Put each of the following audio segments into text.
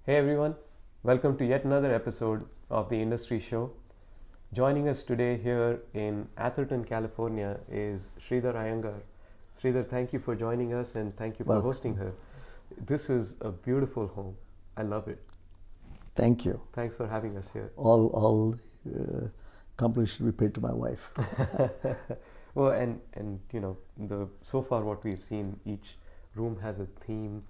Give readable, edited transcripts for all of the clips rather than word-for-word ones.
Hey everyone, welcome to yet another episode of the Industry Show. Joining us today here in Atherton, California is Sridar Iyengar. Sridar, thank you for joining us and thank you for hosting her. This is a beautiful home. I love it. Thank you. Thanks for having us here. All compliments should be paid to my wife. Well, and you know, so far what we've seen, each room has a theme.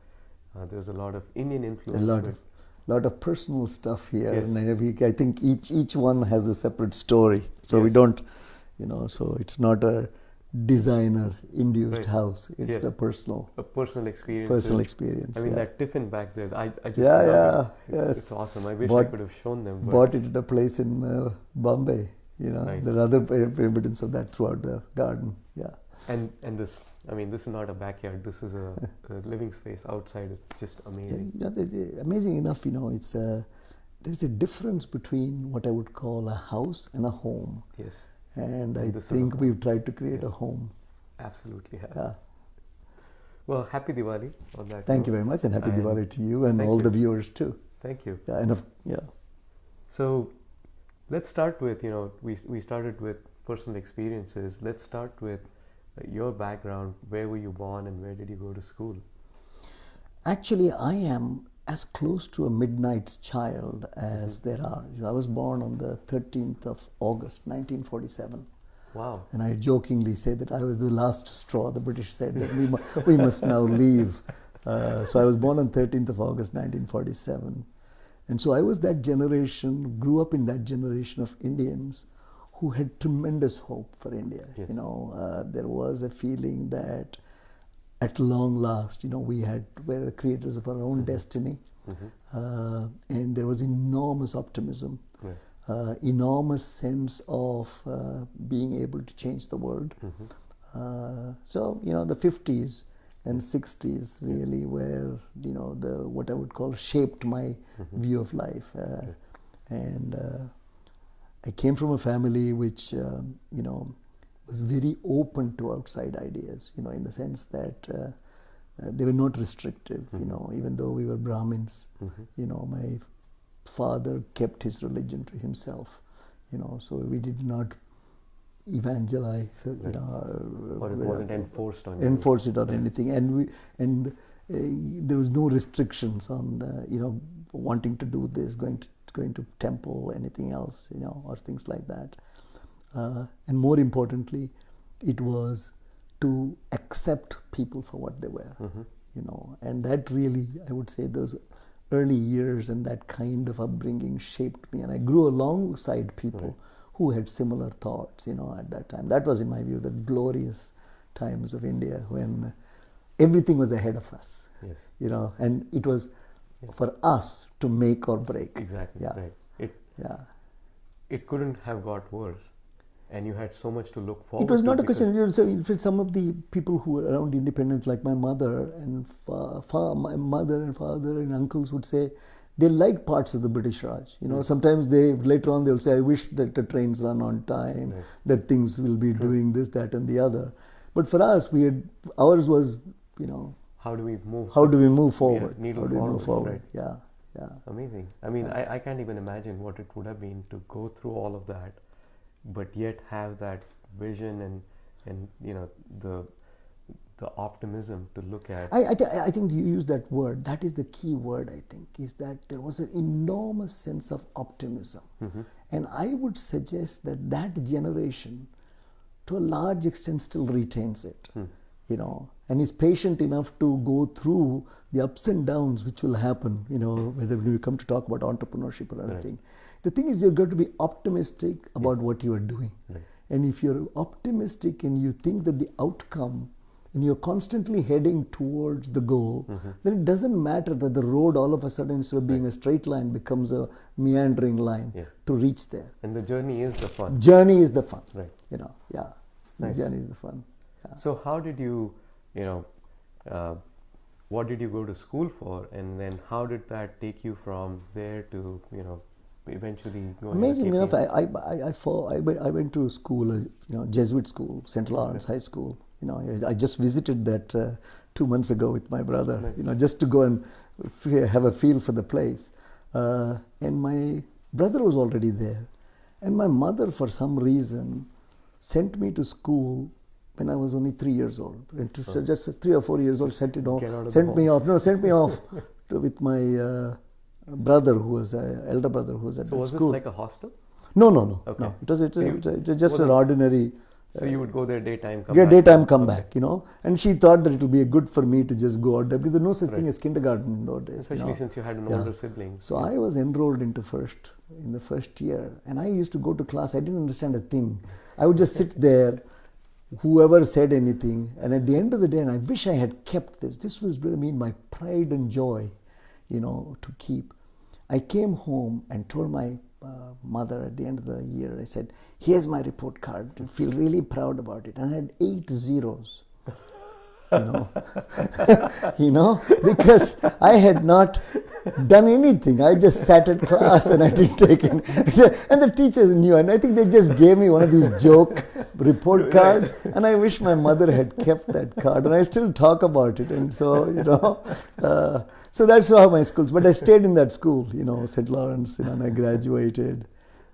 There's a lot of Indian influence. A lot of personal stuff here, Yes. and I think each one has a separate story. So we Yes. don't, so it's not a designer-induced Right. house. It's Yes. a personal Personal experience. I mean, yeah. that tiffin back there, I just Yeah, love it. yes. It's awesome. I wish I Bought- could have shown them. But Bought it at a place in Bombay. Nice. There are other evidence of that throughout the garden. Yeah. And this, I mean, this is not a backyard. This is a living space outside. It's just amazing. Amazing enough, it's there's a difference between what I would call a house and a home. Yes, And I this is a think home. we've tried to create a Yes. home. absolutely. Yeah. Well, happy Diwali on that. Thank you note. very much, and happy And Diwali to you and thank all you. the viewers too. Thank you. Yeah, and So, let's start with we started with personal experiences. Let's start with your background. Where were you born, and where did you go to school? Actually, I am as close to a midnight child as there are. I was born on the 13th of August, 1947. Wow. And I jokingly say that I was the last straw. The British said that we must now leave. So I was born on 13th of August 1947. And so I was that generation, grew up in that generation of Indians who had tremendous hope for India. Yes. There was a feeling that at long last, were the creators of our own destiny. And there was enormous optimism. Right. Enormous sense of being able to change the world. So the 50s and 60s really were the what I would call shaped my view of life. And I came from a family which was very open to outside ideas, in the sense that they were not restrictive. Even though we were Brahmins, my father kept his religion to himself, so we did not evangelize, Right. Or it wasn't enforced on you. enforce it or anything, and there was no restrictions on wanting to do this, going to temple, anything else, or things like that. And more importantly, it was to accept people for what they were, and that really, I would say, those early years and that kind of upbringing shaped me, and I grew alongside people who had similar thoughts, at that time. That was, in my view, the glorious times of India when everything was ahead of us, Yes. and it was for us to make or break. Exactly. Yeah. Right. Yeah. It couldn't have got worse, and you had so much to look forward It was to. not a because- question. So in fact, some of the people who were around independence, like my mother and my mother and father and uncles, would say they liked parts of the British Raj. Sometimes later on they'll say, "I wish that the trains run on time, Right. that things will be doing this, that, and the other." But for us, ours was, How do we move? how do we move forward? Yeah, needle How do we move forward, forward? right. Yeah, yeah. Amazing. I mean, I can't even imagine what it would have been to go through all of that, but yet have that vision and the optimism to look at. I think you use that word. That is the key word, I think, is that there was an enormous sense of optimism. And I would suggest that that generation, to a large extent, still retains it. And is patient enough to go through the ups and downs which will happen, whether when we come to talk about entrepreneurship or anything. The thing is, you've got to be optimistic about what you are doing. Right. And if you're optimistic and you think that the outcome, and you're constantly heading towards the goal, then it doesn't matter that the road all of a sudden, instead of being a straight line, becomes a meandering line to reach there. And the journey is the fun. Journey is the fun. Right. Yeah. Nice. The journey is the fun. Yeah. So how did you, what did you go to school for, and then how did that take you from there to eventually going? Amazing enough, I went to school, Jesuit school, St. Lawrence High School. I just visited that 2 months ago with my brother. Nice. Just to go and have a feel for the place. And my brother was already there. And my mother, for some reason, sent me to school when I was only 3 years old. Just 3 or 4 years old, sent me off with my brother, who was elder brother, who was at that school. So was this like a hostel? No. Okay. No. It was just an ordinary. So you would go there daytime, come back, And she thought that it would be good for me to just go out there, because there was no such thing as kindergarten in those days. Especially since you had an older sibling. So I was enrolled in the first year, and I used to go to class. I didn't understand a thing. I would just sit there, whoever said anything, and at the end of the day, and I wish I had kept this. This was my pride and joy, to keep. I came home and told my mother at the end of the year, I said, here's my report card. I feel really proud about it. And I had 8 zeros. Because I had not done anything. I just sat at class and I didn't take it. And the teachers knew, and I think they just gave me one of these joke report cards. And I wish my mother had kept that card, and I still talk about it. And so, so that's how my schools. But I stayed in that school, St. Lawrence, and I graduated,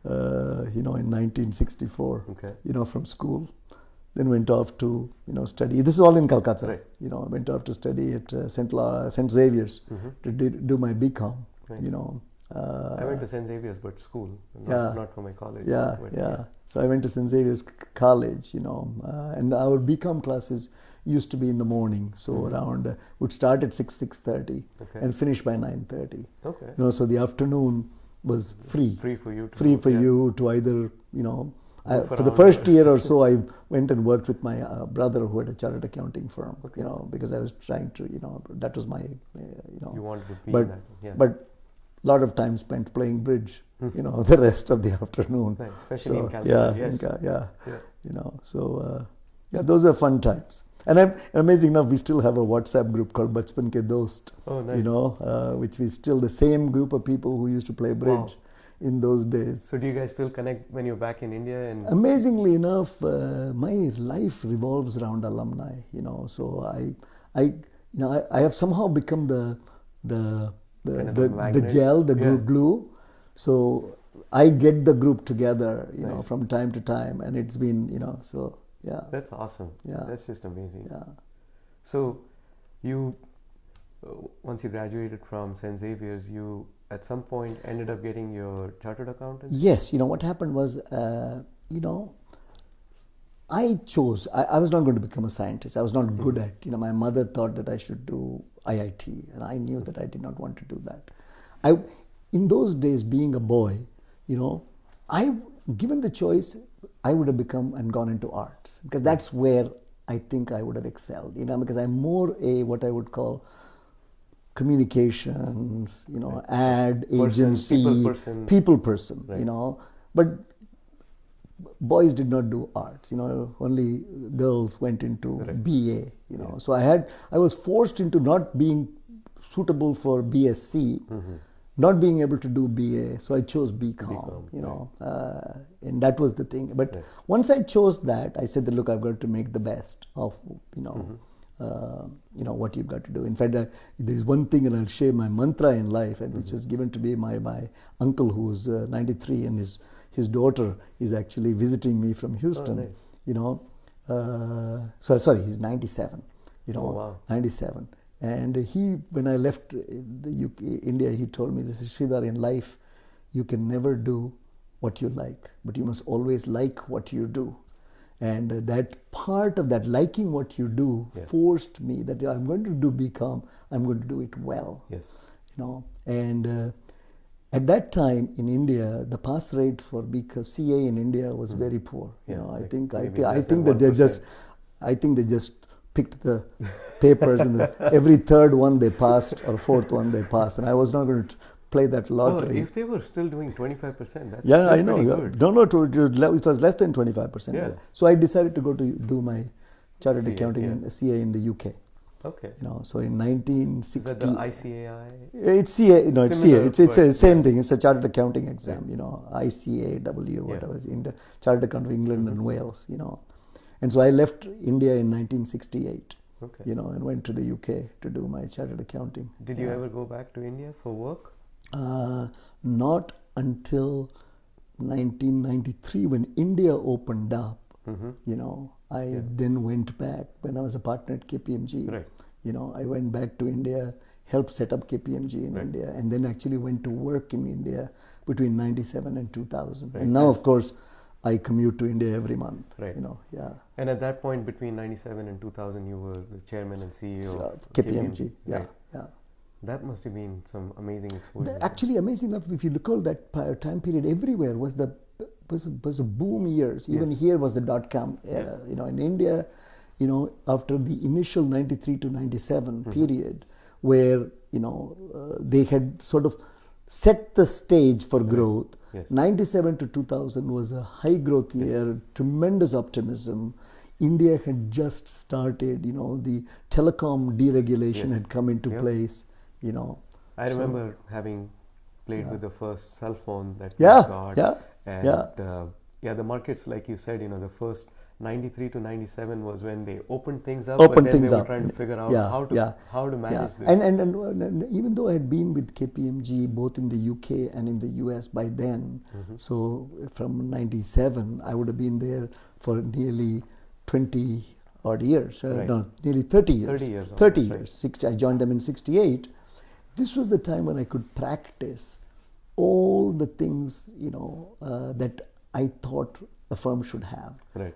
in 1964, from school. Then went off to study. This is all in Calcutta. Right. I went off to study at St. Xavier's to do my BCom. Right. I went to St. Xavier's, but school, not for my college. Yeah. So I went to St. Xavier's College. And our BCom classes used to be in the morning. So around would start at 6:30 and finish by 9:30. Okay. So the afternoon was free. Free for you. You to either for the first year or so, I went and worked with my brother, who had a chartered accounting firm. Because I was trying to, that was my, You wanted to be that. Yeah. But a lot of time spent playing bridge. The rest of the afternoon. Nice. Especially in California. Those were fun times. And amazing enough, we still have a WhatsApp group called Bachpan Ke Dost. Oh, nice. Which we still, the same group of people who used to play bridge. Wow. In those days. So do you guys still connect when you're back in India? And amazingly enough, my life revolves around alumni. So I have somehow become the gel, the glue. So I get the group together, nice. From time to time, and it's been, so yeah. That's awesome. Yeah, that's just amazing. Yeah. So you, once you graduated from St. Xavier's, you at some point ended up getting your chartered accountant? Yes. What happened was, I chose, I was not going to become a scientist. I was not good at, my mother thought that I should do IIT, and I knew that I did not want to do that. In those days, being a boy, given the choice, I would have become and gone into arts, because that's where I think I would have excelled, because I'm more what I would call communications, ad agency, people person, right. But boys did not do arts, only girls went into right. BA, So I was forced into not being suitable for BSc, not being able to do BA, so I chose BCom, right. And that was the thing. But right. once I chose that, I said that, look, I've got to make the best of, what you've got to do. In fact, there's one thing, and I'll share my mantra in life, and which was given to me by my uncle, who's 93, and his daughter is actually visiting me from Houston. Oh, nice. Sorry, he's 97. Oh, wow. 97. And when I left the UK, India, he told me, this is Sridar, in life, you can never do what you like, but you must always like what you do. And that part of that liking what you do forced me that I'm going to do BCom, I'm going to do it well. Yes. And at that time in India, the pass rate for BCom CA in India was very poor. I think they just picked the papers and every third one they passed or fourth one they passed, and I was not going to play that lottery. If they were still doing 25%, that's still I know. Good. No, it was less than 25%. Yeah. So I decided to go to do my chartered accounting and CA in the UK. Okay. So in 1960. Is that the ICAI? It's CA. No, it's CA. It's the same thing. It's a chartered accounting exam. ICAW, whatever. In the Chartered Account of England and Wales. And so I left India in 1968. Okay. and went to the UK to do my chartered accounting. Did you ever go back to India for work? Not until 1993 when India opened up. I then went back when I was a partner at KPMG. Right. I went back to India, helped set up KPMG in India, and then actually went to work in India between 97 and 2000. And now, of course, I commute to India every month. Right. Yeah. And at that point, between 97 and 2000, you were the chairman and CEO of KPMG. Yeah. Right. Yeah. That must have been some amazing exposure. Actually, amazing enough, if you recall that time period, everywhere was a boom years. Even here was the dot-com era. In India, after the initial 93 to 97 period, where they had sort of set the stage for growth. Yes. 97 to 2000 was a high growth year, tremendous optimism. India had just started, the telecom deregulation had come into place, I remember having played with the first cell phone that we Yeah, got. yeah, And yeah. The markets, like you said, the first 93 to 97 was when they opened things up, Opened but then things they were up. trying to figure out how to manage this. And even though I had been with KPMG both in the UK and in the US by then, so from 97, I would have been there for nearly 20 odd years, no, nearly 30 years. 30 years. 30 years. 60, I joined them in 68. This was the time when I could practice all the things, that I thought a firm should have. Right.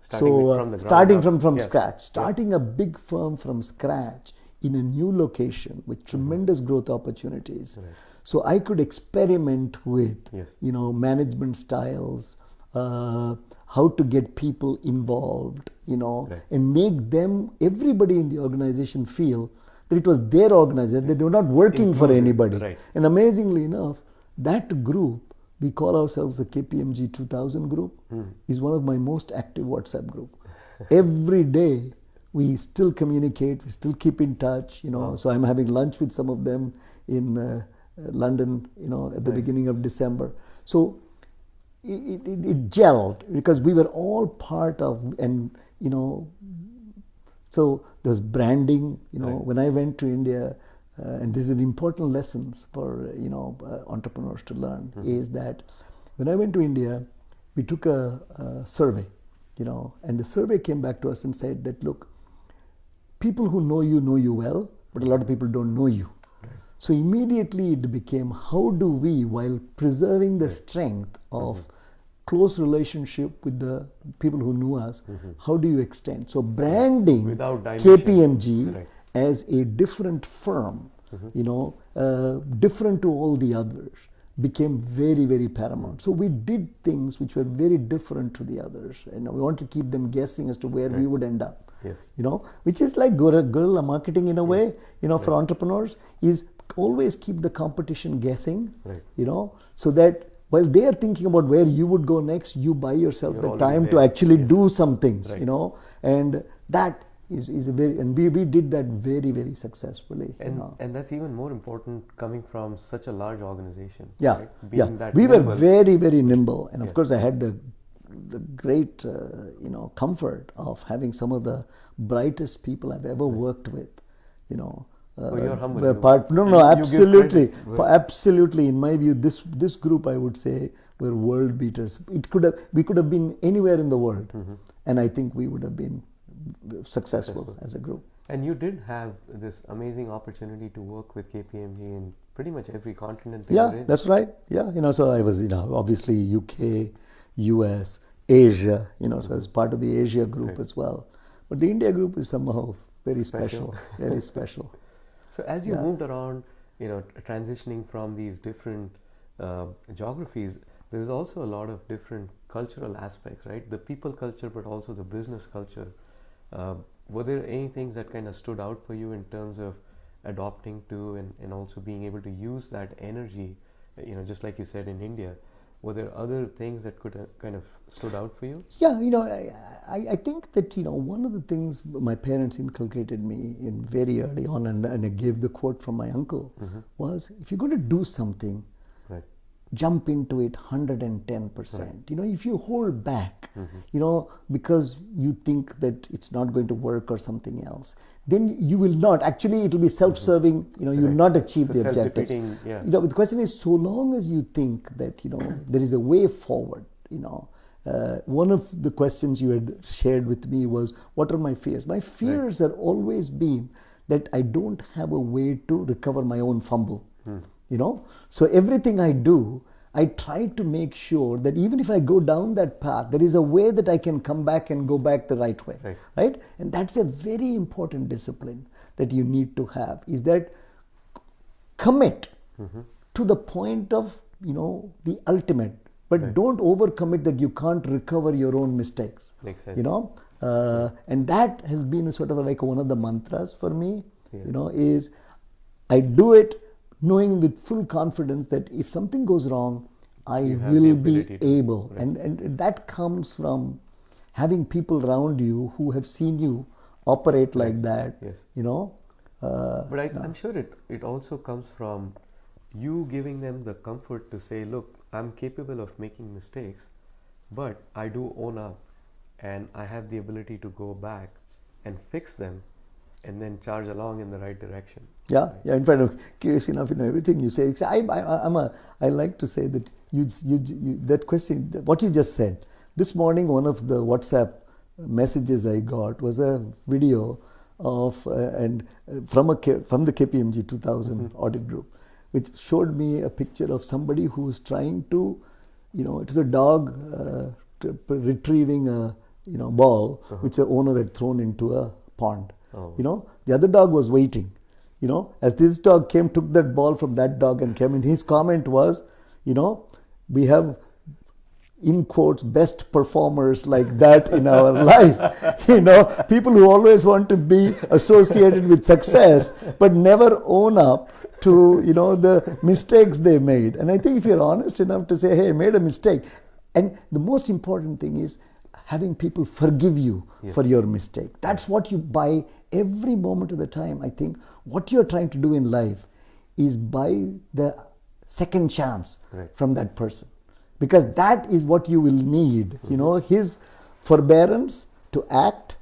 Starting from scratch, starting a big firm from scratch in a new location with tremendous growth opportunities. Right. So I could experiment with, Yes. management styles, how to get people involved, and make them, everybody in the organization feel that it was their organization, they were not working for anybody. Right. And amazingly enough, that group, we call ourselves the KPMG 2000 group, is one of my most active WhatsApp group. Every day we still communicate, we still keep in touch, so I'm having lunch with some of them in London, at the beginning of December. So it gelled because we were all part of, and so there's branding, when I went to India, and this is an important lessons for entrepreneurs to learn, is that when I went to India, we took a survey, and the survey came back to us and said that, look, people who know you well, but a lot of people don't know you. Right. So immediately it became, how do we, while preserving the strength of close relationship with the people who knew us, how do you extend? So branding KPMG as a different firm, different to all the others, became very, very paramount. So we did things which were very different to the others, and we want to keep them guessing as to where we would end up. Yes. Which is like guerrilla marketing in a way, for entrepreneurs, is always keep the competition guessing, so that while they are thinking about where you would go next, you buy yourself the time to actually do some things, and that is a very, and we did that very, very successfully. And that's even more important coming from such a large organization. Yeah, right? yeah. That we nimble. were very, very nimble, and of course I had the great comfort of having some of the brightest people I've ever worked with. You're humble. Absolutely, absolutely. In my view, this group, I would say, were world beaters. We could have been anywhere in the world, and I think we would have been successful as a group. And you did have this amazing opportunity to work with KPMG in pretty much every continent. That's right. Yeah, so I was, obviously UK, US, Asia, so as part of the Asia group as well. But the India group is somehow very special, very special. So as you moved around, transitioning from these different geographies, there's also a lot of different cultural aspects, right? The people culture, but also the business culture. Were there any things that kind of stood out for you in terms of adopting to and also being able to use that energy, just like you said in India? Were there other things that could kind of stood out for you? Yeah, I think that, one of the things my parents inculcated me in very early on, and I gave the quote from my uncle, was, if you're going to do something, jump into it 110%. You know, if you hold back, you know, because you think that it's not going to work or something else, then you will not. Actually, it will be self-serving. You know, you will not achieve the objectives. Yeah. You know, the question is, so long as you think that, you know, there is a way forward, you know. One of the questions you had shared with me was, what are my fears? My fears have always been that I don't have a way to recover my own fumble. You know, so everything I do, I try to make sure that even if I go down that path, there is a way that I can come back and go back the right way, right? And that's a very important discipline that you need to have, is that commit to the point of, you know, the ultimate, but don't overcommit that you can't recover your own mistakes. Makes sense. You know, and that has been a sort of like one of the mantras for me, you know, is I do it knowing with full confidence that if something goes wrong, I will be able. And that comes from having people around you who have seen you operate like that, you know. But I'm sure it also comes from you giving them the comfort to say, look, I'm capable of making mistakes, but I do own up and I have the ability to go back and fix them and then charge along in the right direction. Yeah, yeah. In fact, curious enough, you know, everything you say, I like to say that you that question, what you just said. This morning, one of the WhatsApp messages I got was a video of from the KPMG 2000 audit group, which showed me a picture of somebody who was trying to, you know, it was a dog retrieving a, you know, ball which the owner had thrown into a pond. You know, the other dog was waiting. You know, as this dog came, took that ball from that dog and came in. His comment was, you know, we have, in quotes, best performers like that in our life. You know, people who always want to be associated with success, but never own up to, you know, the mistakes they made. And I think if you're honest enough to say, hey, I made a mistake. And the most important thing is having people forgive you for your mistake. That's what you buy every moment of the time. I think what you're trying to do in life is buy the second chance from that person, because that is what you will need. You know, his forbearance to act,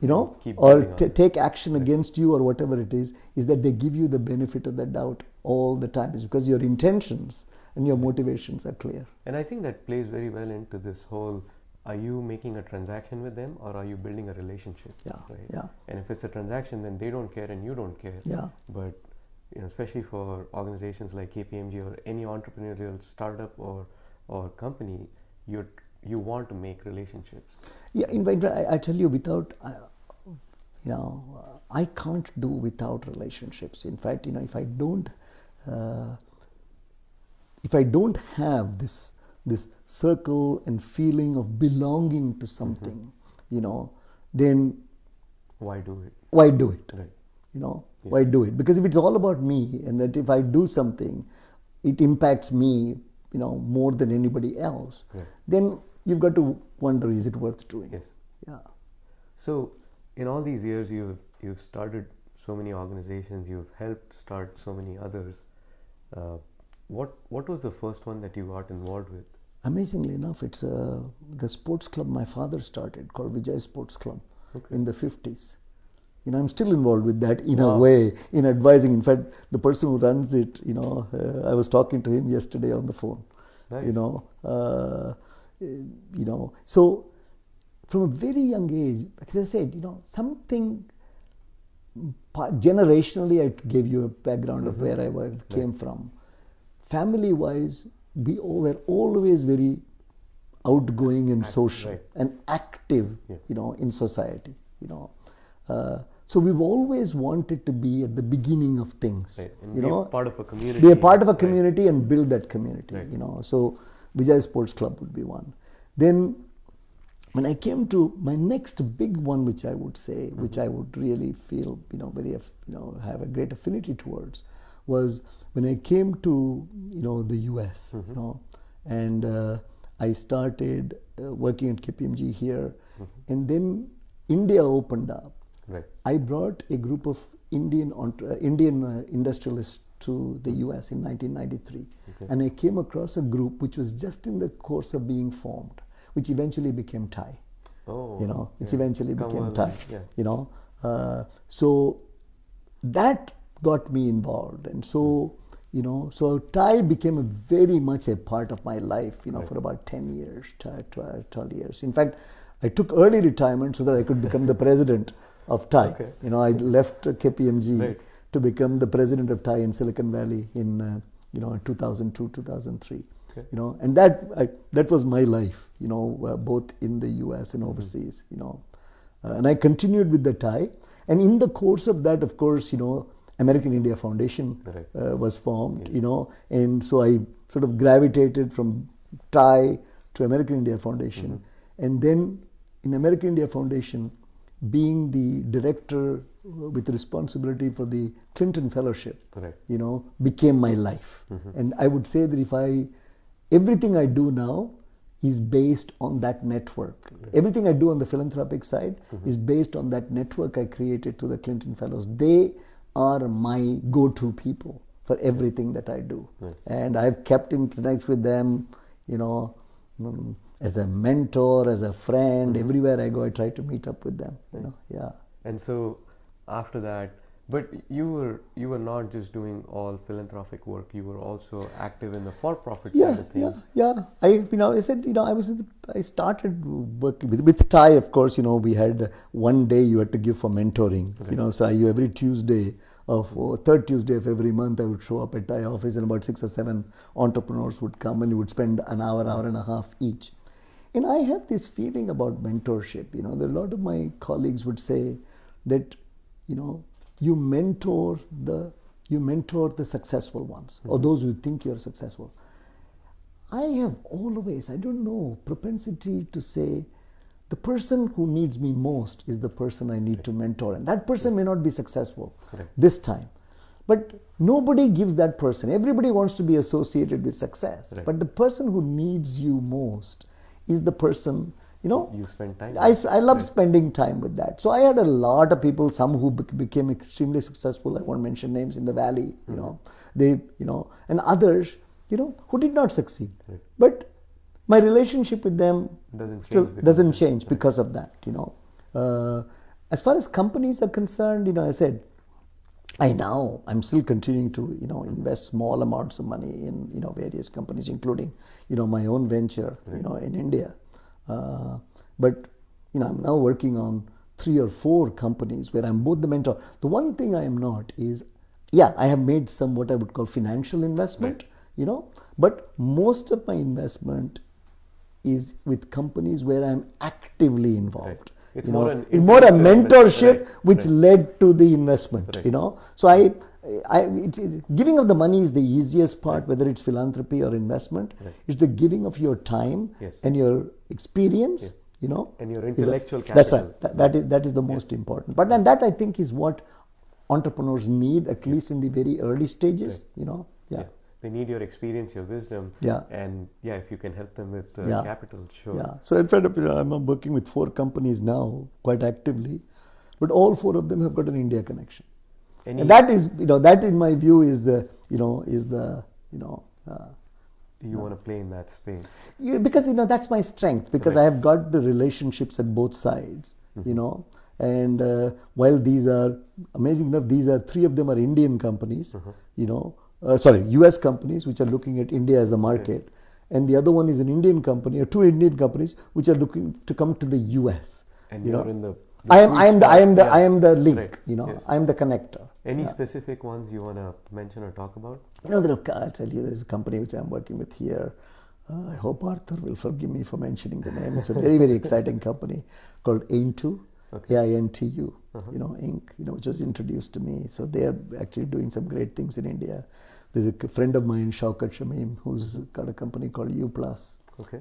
you know, or take action against you or whatever it is that they give you the benefit of the doubt all the time. It's because your intentions and your motivations are clear. And I think that plays very well into this whole, are you making a transaction with them or are you building a relationship? And if it's a transaction, then they don't care and you don't care. But, you know, especially for organizations like KPMG or any entrepreneurial startup or company, you want to make relationships. In fact, I tell you, without, you know, I can't do without relationships. In fact, you know, if I don't have this circle and feeling of belonging to something, you know, then why do it? You know, why do it? Because if it's all about me, and that if I do something, it impacts me, you know, more than anybody else, then you've got to wonder, is it worth doing? So in all these years, you've started so many organizations, you've helped start so many others. What was the first one that you got involved with? Amazingly enough, it's the sports club my father started called Vijay Sports Club in the 50s. You know, I'm still involved with that in a way, in advising. In fact, the person who runs it, you know, I was talking to him yesterday on the phone. You know, so from a very young age, like I said, you know, something generationally, I gave you a background of where I came from. Family-wise, we were always very outgoing and social and active, you know, in society, you know. So we've always wanted to be at the beginning of things, you know, part of a community. Be a part of a community and build that community, you know. So Vijay Sports Club would be one. Then when I came to my next big one, which I would say, which I would really feel, you know, very, you know, have a great affinity towards, was when I came to, you know, the US, you know, and I started working at KPMG here, and then India opened up. I brought a group of Indian industrialists to the US in 1993. Okay. And I came across a group which was just in the course of being formed, which eventually became Thai. Oh, You know, which yeah. eventually Come became on, Thai. yeah. You know, so that got me involved, and so you know, so Thai became very much a part of my life. You know, Right. for about 10 years, 12 years. In fact, I took early retirement so that I could become the president of Thai. Okay. You know, I left KPMG Right. to become the president of Thai in Silicon Valley in you know, in 2002, 2003. Okay. You know, and that was my life. You know, both in the US and overseas. You know, and I continued with the Thai. And in the course of that, of course, you know, American India Foundation Right. was formed. Yes. You know, and so I sort of gravitated from Thai to American India Foundation, and then in American India Foundation, being the director with responsibility for the Clinton Fellowship, Correct. you know, became my life. And I would say that everything I do now is based on that network. Everything I do on the philanthropic side is based on that network I created to the Clinton Fellows. They are my go-to people for everything that I do. Nice. And I've kept in touch with them, you know, as a mentor, as a friend. Everywhere I go, I try to meet up with them. You know, yeah. And so after that, but you were not just doing all philanthropic work. You were also active in the for-profit side of things. Yeah. I said, you know, I started working with Thai. Of course, you know, we had one day you had to give for mentoring. Right. You know, so every Tuesday third Tuesday of every month, I would show up at Thai office, and about 6 or 7 entrepreneurs would come, and we would spend an hour and a half each. And I have this feeling about mentorship. You know, a lot of my colleagues would say that, you know, you mentor the successful ones, or those who think you're successful. I have always, I don't know, propensity to say the person who needs me most is the person I need to mentor, and that person may not be successful this time, but nobody gives that person. Everybody wants to be associated with success, but the person who needs you most is the person, you know, you spend time I love spending time with that. So I had a lot of people, some who became extremely successful. I won't mention names in the valley, you know, and others, you know, who did not succeed. But my relationship with them doesn't change because of that, you know. As far as companies are concerned, you know, I said, I'm still continuing to, you know, invest small amounts of money in, you know, various companies, including, you know, my own venture, you know, in India. But, you know, I'm now working on 3 or 4 companies where I'm both the mentor. The one thing I am not is, I have made some what I would call financial investment, you know, but most of my investment is with companies where I'm actively involved. It's you more know, an more a mentorship which Right. led to the investment, you know. So giving of the money is the easiest part, whether it's philanthropy or investment. It's the giving of your time and your experience, you know. And your intellectual That's capital. right. That is the most important. But and that I think is what entrepreneurs need, at least in the very early stages, you know. Yeah. They need your experience, your wisdom, and if you can help them with capital, sure. Yeah. So in fact, you know, I'm working with 4 companies now quite actively, but all 4 of them have got an India connection. And that is, you know, that in my view is the, you know, you want to play in that space. Because, you know, that's my strength, because I have got the relationships at both sides, you know. And while these are, amazing enough, these are 3 of them are Indian companies, you know, US companies which are looking at India as a market, and the other one is an Indian company, or 2 Indian companies which are looking to come to the US. And you you're know, in the I am the link. Right. You know, Yes. I am the connector. Any specific ones you want to mention or talk about? You know, I'll tell you, there's a company which I'm working with here. I hope Arthur will forgive me for mentioning the name. It's a very, very exciting company called Aintu, AINTU, you know, Inc., you know, which was introduced to me. So they are actually doing some great things in India. There's a friend of mine, Shaukat Shamim, who's got a company called U+,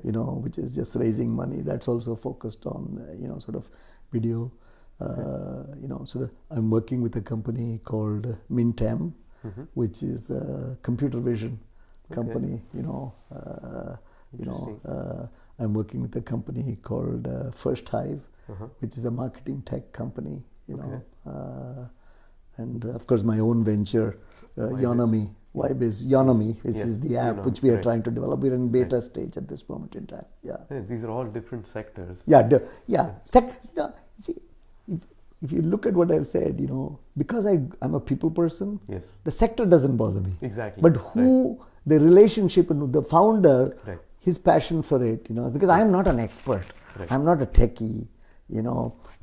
you know, which is just raising money. That's also focused on, you know, sort of video. You know, sort of, I'm working with a company called Mintam, which is a computer vision company. You know, I'm working with a company called First Hive, which is a marketing tech company. You know, and of course my own venture, Yonomi. Vibe is Yonomi, which is the app which we are trying to develop. We're in beta stage at this moment in time. Yeah. These are all different sectors. See, if you look at what I've said, because I'm a people person, the sector doesn't bother me. Exactly. But the relationship and the founder, his passion for it, because I am not an expert. I'm not a techie,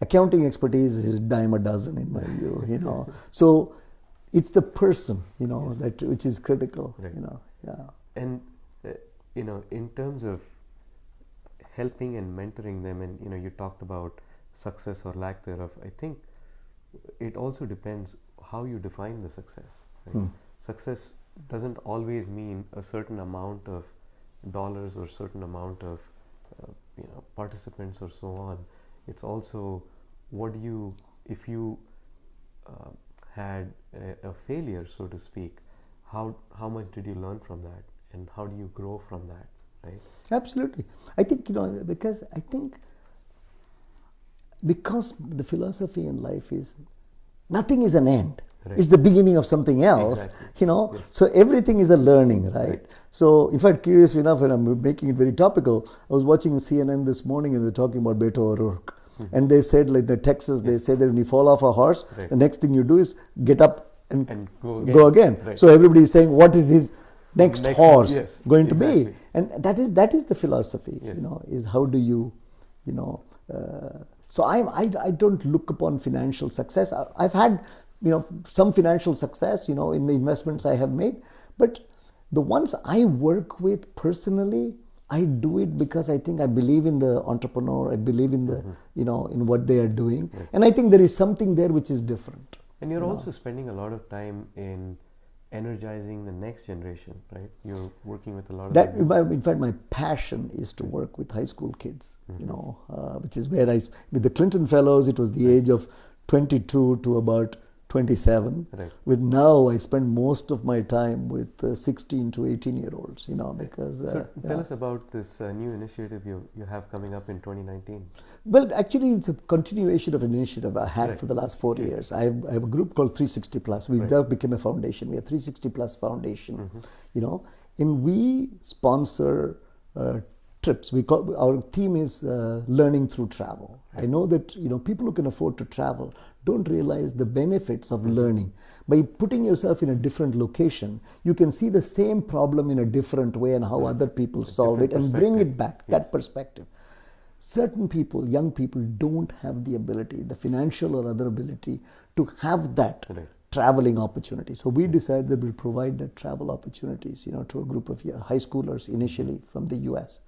Accounting expertise is dime a dozen in my view, So it's the person, that which is critical, And, in terms of helping and mentoring them, and, you talked about success or lack thereof, I think it also depends how you define the success. Right? Success doesn't always mean a certain amount of dollars or certain amount of participants or so on. It's also if you had a failure, so to speak, how much did you learn from that, and how do you grow from that, right? Absolutely. I think because the philosophy in life is nothing is an end. Right. It's the beginning of something else, Exactly. So everything is a learning, right? So in fact, curiously enough, when I'm making it very topical, I was watching CNN this morning and they're talking about Beto O'Rourke. And they said, like the Texas, they say that when you fall off a horse, the next thing you do is get up and go again. Right. So everybody is saying, what is his next horse going to be? And that is the philosophy, is how do you, so I don't look upon financial success. I've had, some financial success, in the investments I have made, but the ones I work with personally, I do it because I think I believe in the entrepreneur. I believe in the, in what they are doing. Right. And I think there is something there which is different. And you're also spending a lot of time in energizing the next generation, right? You're working with a lot of that. In fact, my passion is to work with high school kids, which is where with the Clinton Fellows, it was the age of 22 to about 27. Right. With now, I spend most of my time with 16 to 18-year-olds, because... So tell us about this new initiative you have coming up in 2019. Well, actually, it's a continuation of an initiative I had for the last 4 years. I have a group called 360 Plus. We just became a foundation. We are 360 Plus Foundation, and we sponsor trips. Our theme is learning through travel. I know that people who can afford to travel don't realize the benefits of learning. By putting yourself in a different location, you can see the same problem in a different way and how other people solve it and bring it back, that perspective. Certain people, young people, don't have the ability, the financial or other ability, to have that traveling opportunity. So we decided that we'll provide that travel opportunities, to a group of high schoolers initially from the US.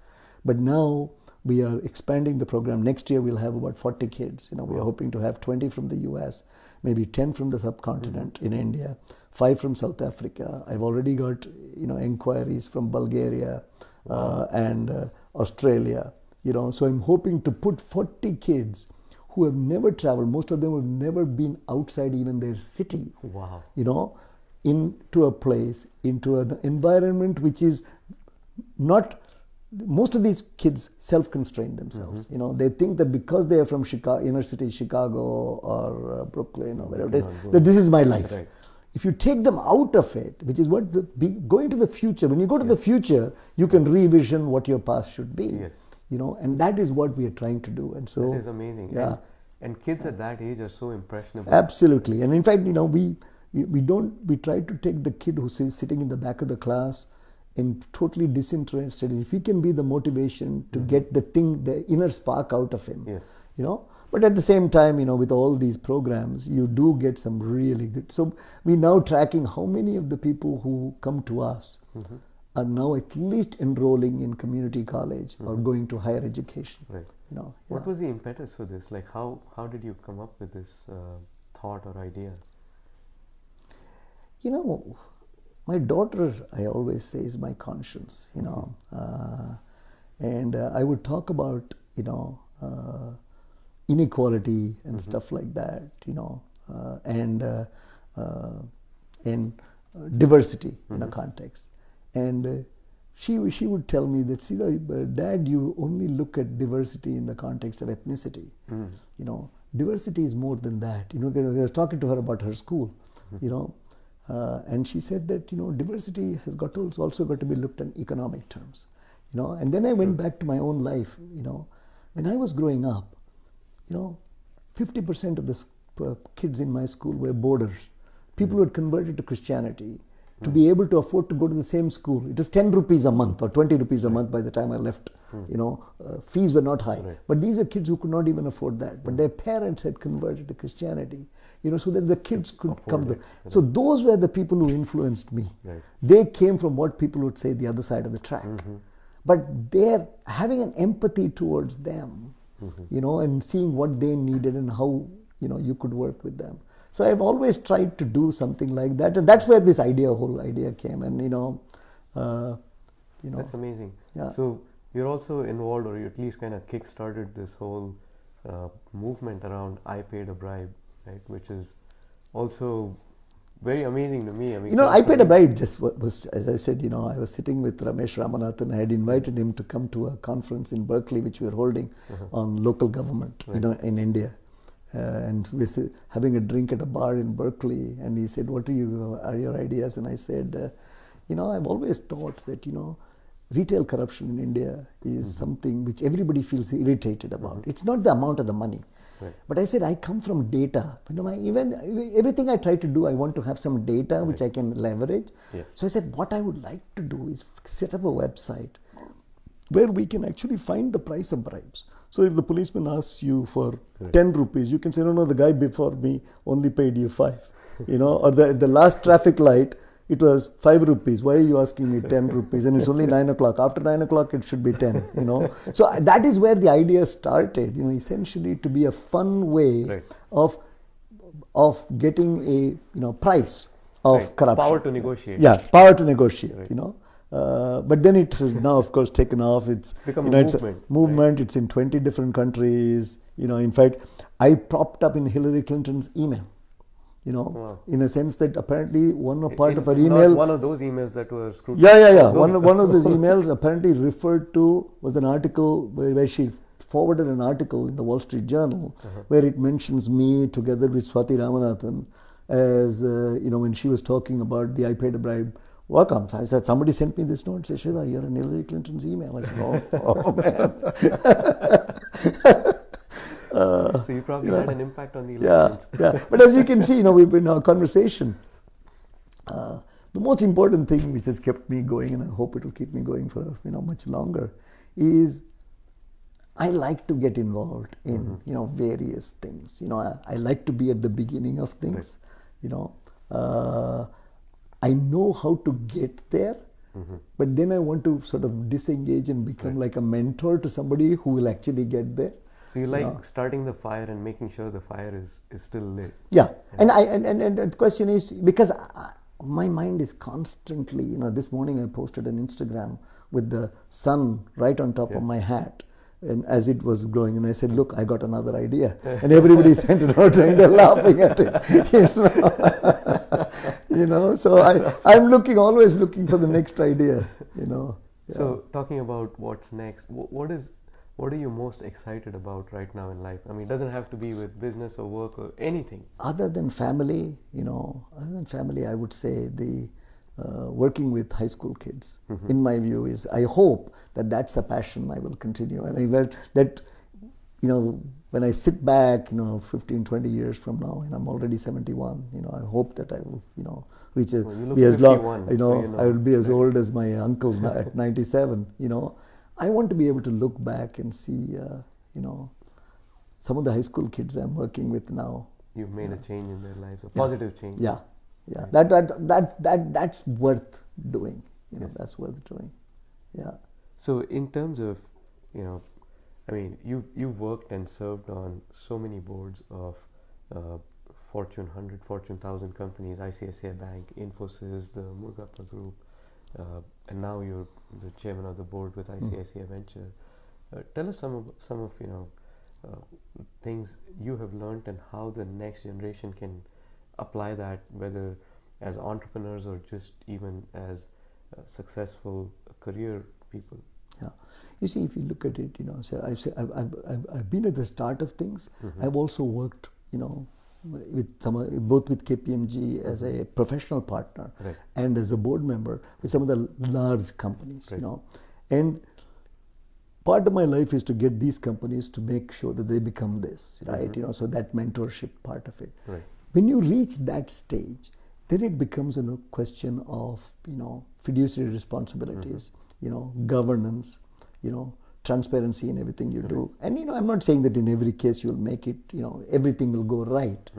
But now we are expanding the program. Next year we'll have about 40 kids. We are hoping to have 20 from the US, maybe 10 from the subcontinent in India, 5 from South Africa. I've already got inquiries from Bulgaria and Australia. So I'm hoping to put 40 kids who have never traveled. Most of them have never been outside even their city. Wow. Into a place, into an environment which is not. Most of these kids self-constrain themselves. They think that because they are from inner city Chicago or Brooklyn or wherever it is, that this is my life. Right. If you take them out of it, which is what going to the future. When you go to the future, you can revision what your past should be. Yes. And that is what we are trying to do. And so that is amazing. Yeah. And kids at that age are so impressionable. Absolutely. And in fact, we try to take the kid who's sitting in the back of the class and totally disinterested. If we can be the motivation to get the inner spark out of him, But at the same time, with all these programs, you do get some really good. So we're now tracking how many of the people who come to us are now at least enrolling in community college or going to higher education. Right. What was the impetus for this? Like, how did you come up with this thought or idea? My daughter, I always say, is my conscience, and I would talk about, inequality and stuff like that, and diversity in a context. And she would tell me that, see, Dad, you only look at diversity in the context of ethnicity. Diversity is more than that. I was talking to her about her school, And she said that, diversity has also got to be looked at in economic terms. And then I went back to my own life. When I was growing up, 50% of the kids in my school were boarders. People who had converted to Christianity to be able to afford to go to the same school. It was 10 rupees a month or 20 rupees a month by the time I left. Fees were not high. Right. But these were kids who could not even afford that. But their parents had converted to Christianity, so that the kids could come to. So those were the people who influenced me. Right. They came from what people would say the other side of the track. But they're having an empathy towards them, and seeing what they needed and how, you could work with them. So I've always tried to do something like that. And that's where this whole idea came. And, That's amazing. Yeah. So you're also involved, or you at least kind of kick-started this whole movement around I paid a bribe, right? Which is also very amazing to me. I mean, I paid a bribe just was, as I said, I was sitting with Ramesh Ramanathan. I had invited him to come to a conference in Berkeley, which we were holding on local government, in India. And we were having a drink at a bar in Berkeley. And he said, what are your ideas? And I said, I've always thought that, retail corruption in India is something which everybody feels irritated about. It's not the amount of the money. Right. But I said, I come from data. Everything I try to do, I want to have some data which I can leverage. Yeah. So I said, what I would like to do is set up a website where we can actually find the price of bribes. So if the policeman asks you for 10 rupees, you can say, no, the guy before me only paid you 5. Or the last traffic light, it was 5 rupees. Why are you asking me 10 rupees? And it's only 9 o'clock. After 9 o'clock, it should be 10, So that is where the idea started, essentially to be a fun way of getting a price of corruption. Power to negotiate. Yeah, power to negotiate, But then it has now, of course, taken off. It's become a it's movement. A movement. It's in 20 different countries. In fact, I propped up in Hillary Clinton's email. Wow. In a sense that apparently part of her email. Not one of those emails that were scrutinized. Yeah. One of those emails apparently referred to was an article where she forwarded an article in the Wall Street Journal where it mentions me together with Swati Ramanathan as, when she was talking about the I paid a bribe work-ups. I said, somebody sent me this note and said, Sridar, you're in Hillary Clinton's email. I said, oh man. So you probably had an impact on the elections. Yeah. But as you can see, we've been in our conversation. The most important thing which has kept me going, and I hope it will keep me going for much longer, is I like to get involved in various things. I like to be at the beginning of things. I know how to get there, but then I want to sort of disengage and become like a mentor to somebody who will actually get there. So you like starting the fire and making sure the fire is still lit. Yeah. And the question is, because my mind is constantly, this morning I posted an Instagram with the sun right on top of my hat. And as it was growing, and I said, look, I got another idea. And everybody sent it out and they're laughing at it. So I'm always looking for the next idea, Yeah. So talking about what's next, what are you most excited about right now in life? I mean, it doesn't have to be with business or work or anything. Other than family, I would say the working with high school kids, in my view, I hope that's a passion I will continue. And I felt that, when I sit back, 15, 20 years from now, and I'm already 71, I hope that I will, reach be as long, I will be as old as my uncle at 97, I want to be able to look back and see, some of the high school kids I'm working with now. You've made a change in their lives, a positive change. Yeah. That's worth doing. That's worth doing. Yeah. So in terms of, you've worked and served on so many boards of Fortune 100, Fortune 1000 companies, ICICI Bank, Infosys, the Murugappa Group, and now you're the chairman of the board with ICICI Venture. Tell us some of things you have learned and how the next generation can apply that, whether as entrepreneurs or just even as successful career people. Yeah, you see, if you look at it, so I've been at the start of things. I've also worked, both with KPMG as a professional partner and as a board member with some of the large companies, and part of my life is to get these companies to make sure that they become this, right? So that mentorship part of it. Right. When you reach that stage, then it becomes a question of, fiduciary responsibilities, governance, transparency in everything you do. And, I'm not saying that in every case you'll make it, everything will go right.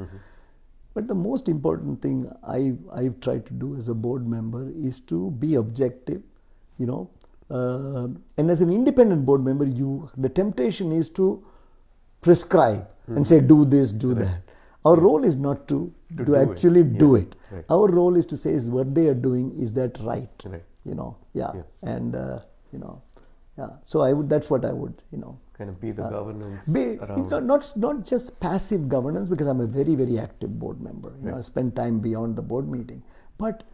But the most important thing I've tried to do as a board member is to be objective, and as an independent board member, the temptation is to prescribe and say, do this, do that. Our role is not to actually do it. Right. Our role is to say, is what they are doing, is that right? Right. And so that's what I would, kind of be the governance around. Not just passive governance, because I'm a very, very active board member. I spend time beyond the board meeting, but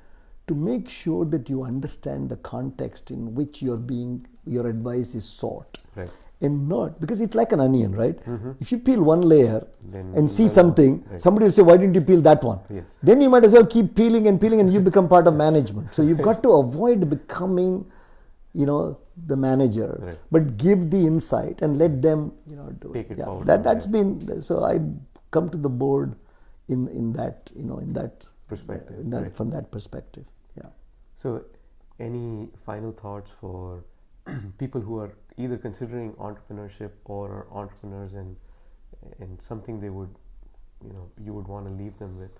to make sure that you understand the context in which your advice is sought. Right. And not, because it's like an onion, right? If you peel one layer then and see something, somebody will say, why didn't you peel that one? Yes. Then you might as well keep peeling and you become part of management. So you've got to avoid becoming, the manager, but give the insight and let them, do Take it forward. That's been, so I come to the board in that, in that perspective. From that perspective. Yeah. So any final thoughts for people who are either considering entrepreneurship or are entrepreneurs, and something they would, you would want to leave them with?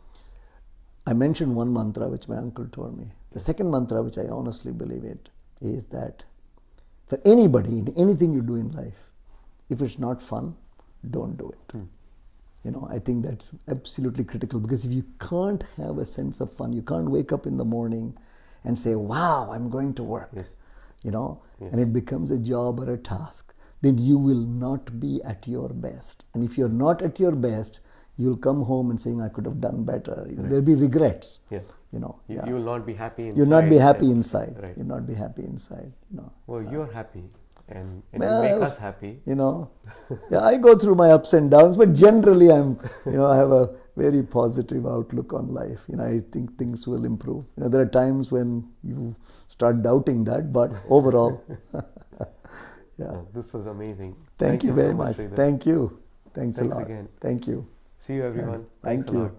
I mentioned one mantra which my uncle told me. The second mantra, which I honestly believe it, is that for anybody, in anything you do in life, if it's not fun, don't do it. I think that's absolutely critical, because if you can't have a sense of fun, you can't wake up in the morning and say, wow, I'm going to work. Yes. And it becomes a job or a task, then you will not be at your best. And if you're not at your best, you'll come home and saying, I could have done better. There'll be regrets. Yeah. You will not be happy inside. You'll not be happy inside. Right. You'll not be happy inside. Well, you're happy, and you make us happy. I go through my ups and downs, but generally I have a very positive outlook on life. I think things will improve. There are times when you start doubting that, but overall, This was amazing. Thank you very so much. Sridar. Thank you. Thanks a Thanks lot. again. Thank you. See you, everyone. Thank Thanks a you. lot.